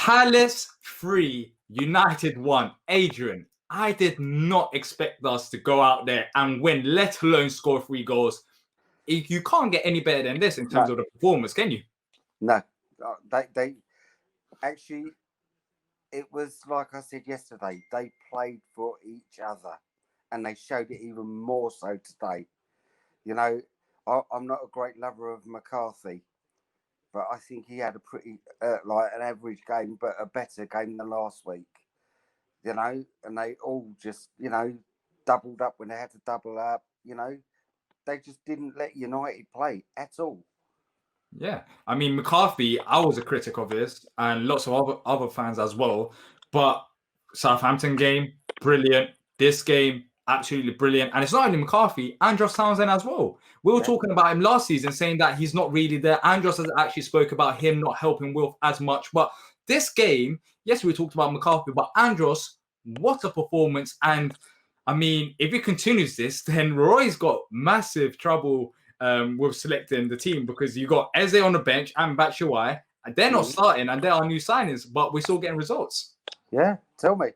Palace 3, United 1. Adrian, I did not expect us to go out there and win, let alone score 3 goals. You can't get any better than this in terms No. of the performance, can you? No, they actually, it was like I said yesterday, they played for each other and they showed it even more so today. You know, I'm not a great lover of McCarthy, but I think he had a pretty, like an average game, but a better game than last week. And they all just, doubled up when they had to double up. They just didn't let United play at all. Yeah, I mean McCarthy, I was a critic of his, and lots of other fans as well. But Southampton game, brilliant. This game, absolutely brilliant. And it's not only McCarthy, Andros Townsend as well. We were Yeah, talking about him last season, saying that he's not really there. Andros has actually spoke about him not helping Wilf as much. But this game, yes, we talked about McCarthy, but Andros, what a performance! And I mean, if he continues this, then Roy's got massive trouble with selecting the team because you got Eze on the bench and Batshuayi, and they're not starting, and they're our new signings, but we're still getting results. yeah. Tell me,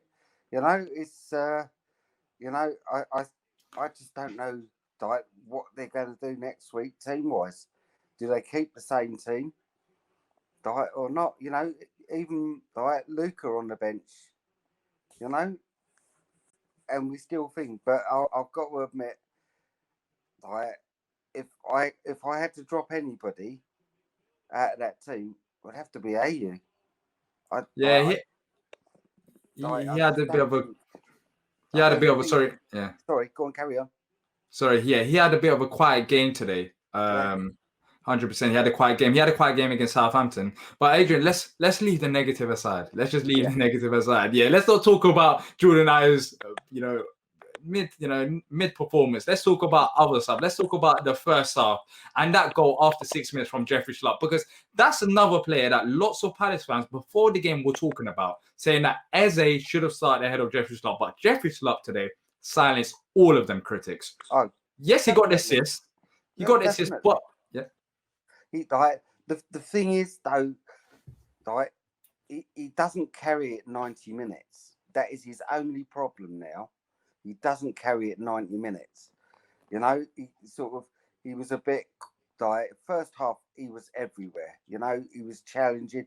it's I just don't know like what they're going to do next week team wise. Do they keep the same team, or not? Even like Luca on the bench, you know, and we still think. But I've got to admit, like if I had to drop anybody out of that team, it would have to be AU. Yeah, I he had just a bit don't of a think. he I had a bit don't of a think. sorry, yeah. Sorry, go on, carry on. Sorry, yeah, he had a bit of a quiet game today. Yeah, 100%. He had a quiet game. He had a quiet game against Southampton. But Adrian, let's leave the negative aside. Let's just leave yeah, the negative aside. Yeah, let's not talk about Jordan Ayer's, mid performance. Let's talk about other stuff. Let's talk about the first half and that goal after 6 minutes from Jeffrey Schlupp, because that's another player that lots of Palace fans before the game were talking about, saying that Eze should have started ahead of Jeffrey Schlupp. But Jeffrey Schlupp today silenced all of them critics. oh, Yes, he got the definitely, assist. He no, got the assist, definitely. but yeah. The thing is though, like he doesn't carry it 90 minutes. That is his only problem now. He doesn't carry it 90 minutes. He was a bit like first half. He was everywhere. He was challenging,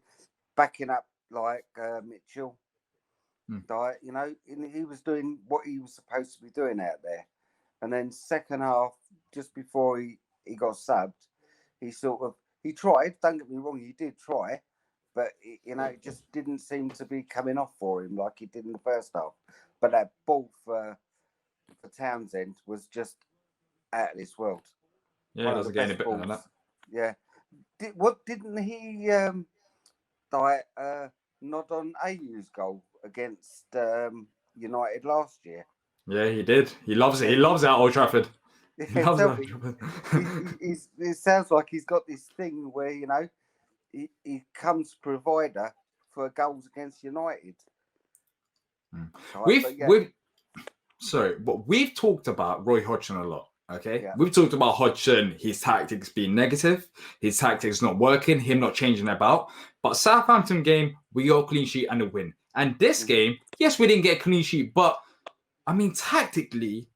backing up like Mitchell. And he was doing what he was supposed to be doing out there. And then second half, just before he got subbed, he tried. Don't get me wrong, he did try, but it just didn't seem to be coming off for him like he did in the first half. But that ball for Townsend was just out of this world. Yeah, it One of the doesn't get any best better than that. balls. Yeah. Didn't he like nod on AU's goal against United last year? Yeah, he did. He loves it. Yeah, He loves it at Old Trafford. He yeah, loves it at tell Old me. Trafford. It sounds like he's got this thing where he comes provider for goals against United. Right, We've but yeah, we've but we've talked about Roy Hodgson a lot. Okay, yeah, we've talked about Hodgson, his tactics being negative, his tactics not working, him not changing about. But Southampton game, we got a clean sheet and a win. And this mhm, game, yes, we didn't get a clean sheet, but I mean, tactically,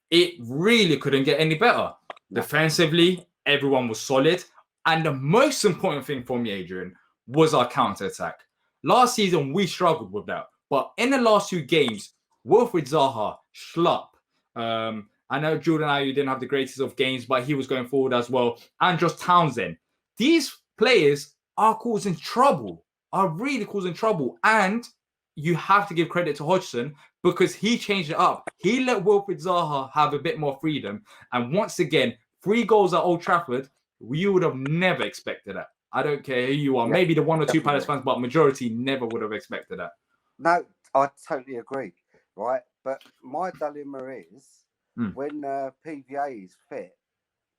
it really couldn't get any better. no, Defensively, everyone was solid. And the most important thing for me, Adrian, was our counter attack. Last season, we struggled with that. But in the last 2 games, Wilfried Zaha, Schlupp, I know Jordan Ayew didn't have the greatest of games, but he was going forward as well. Andros Townsend. These players are causing trouble, are really causing trouble. And you have to give credit to Hodgson because he changed it up. He let Wilfried Zaha have a bit more freedom. And once again, 3 goals at Old Trafford, you would have never expected that. I don't care who you are. yeah, Maybe the 1 or 2 Palace definitely. fans, but majority never would have expected that. No, I totally agree. Right, but my dilemma is Mm. when PVA is fit,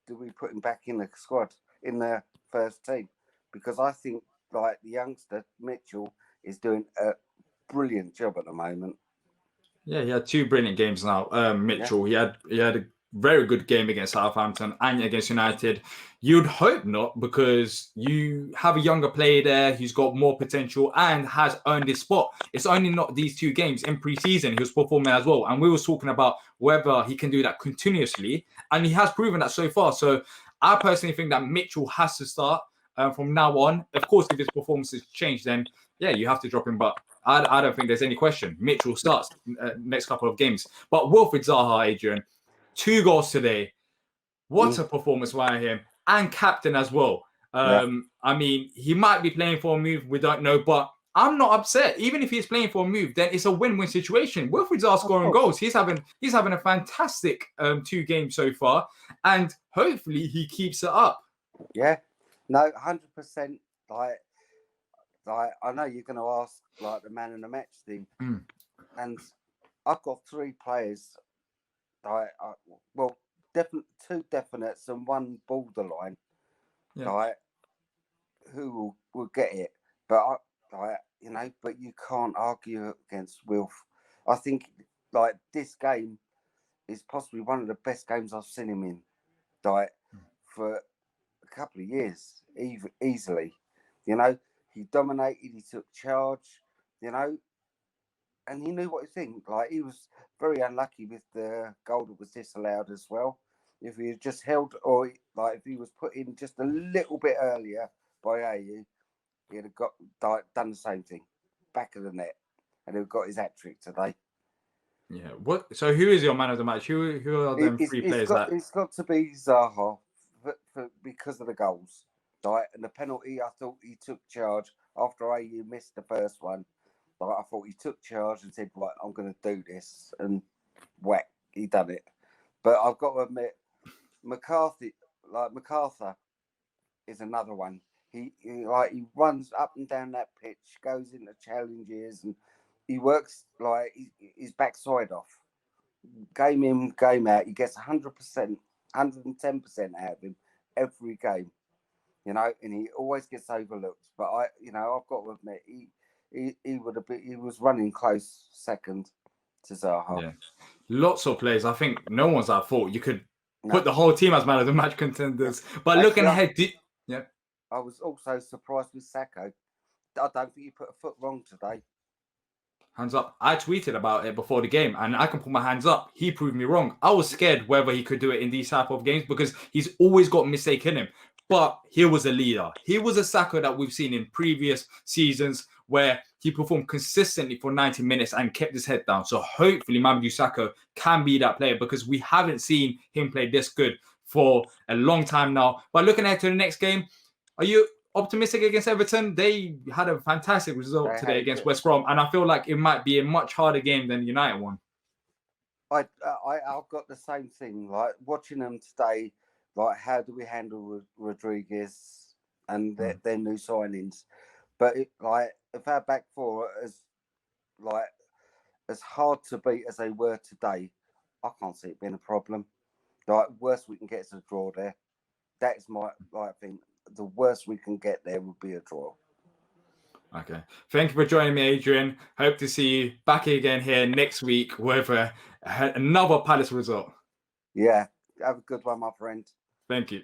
do we put him back in the squad in the first team? Because I think like the youngster Mitchell is doing a brilliant job at the moment. Yeah, he had 2 brilliant games now. Yeah, Mitchell, he had very good game against Southampton and against United. You'd hope not, because you have a younger player there who's got more potential and has earned his spot. It's only not these 2 games. In pre-season, he was performing as well. And we were talking about whether he can do that continuously. And he has proven that so far. So I personally think that Mitchell has to start from now on. Of course, if his performances change, then yeah, you have to drop him. But I don't think there's any question. Mitchell starts next couple of games. But Wilfried Zaha, Adrian, 2 goals today. What a performance by him. And captain as well. I mean, he might be playing for a move. We don't know. But I'm not upset. Even if he's playing for a move, then it's a win-win situation. Wilfried Zaha scoring goals. He's having a fantastic 2 games so far. And hopefully he keeps it up. Yeah. No, 100%. Like I know you're going to ask like the man in the match thing, and I've got 3 players. Well, 2 definites and 1 borderline. Who will get it? But but you can't argue against Wilf. I think like this game is possibly one of the best games I've seen him in, for a couple of years, easily. He dominated, he took charge, and he knew what he think. Like, he was very unlucky with the goal that was disallowed as well. If he had just held, or like if he was put in just a little bit earlier by AU, he'd have done the same thing, back of the net, and he'd got his hat trick today. Yeah. What? So who is your man of the match? Who are them 3 players that? It's got to be Zaha because of the goals. And the penalty, I thought he took charge after AU missed the first one. I thought he took charge and said, "Right, I'm going to do this," and whack, he done it. But I've got to admit, McArthur is another one. He runs up and down that pitch, goes into challenges, and he works like his backside off. Game in, game out. He gets 100%, 110% out of him every game. And he always gets overlooked. But I've got to admit, he was running close second to Zaha. Yeah. Lots of players. I think no one's at fault. You could put the whole team as man of the match contenders. But looking ahead, I was also surprised with Sacco. I don't think he put a foot wrong today. Hands up. I tweeted about it before the game, and I can put my hands up. He proved me wrong. I was scared whether he could do it in these type of games, because he's always got a mistake in him. But he was a leader. He was a Sacco that we've seen in previous seasons where he performed consistently for 90 minutes and kept his head down. So hopefully Mamadou Sakho can be that player, because we haven't seen him play this good for a long time now. But looking ahead to the next game, are you optimistic against Everton? They had a fantastic result today against West Brom, and I feel like it might be a much harder game than the United one. I've got the same thing. Like, watching them today, like, how do we handle Rodriguez and their new signings? But if our back 4 is as hard to beat as they were today, I can't see it being a problem. Like, worst we can get is a draw there. That's my thing. The worst we can get there would be a draw. Okay. Thank you for joining me, Adrian. Hope to see you back again here next week with another Palace result. Yeah. Have a good one, my friend. Thank you.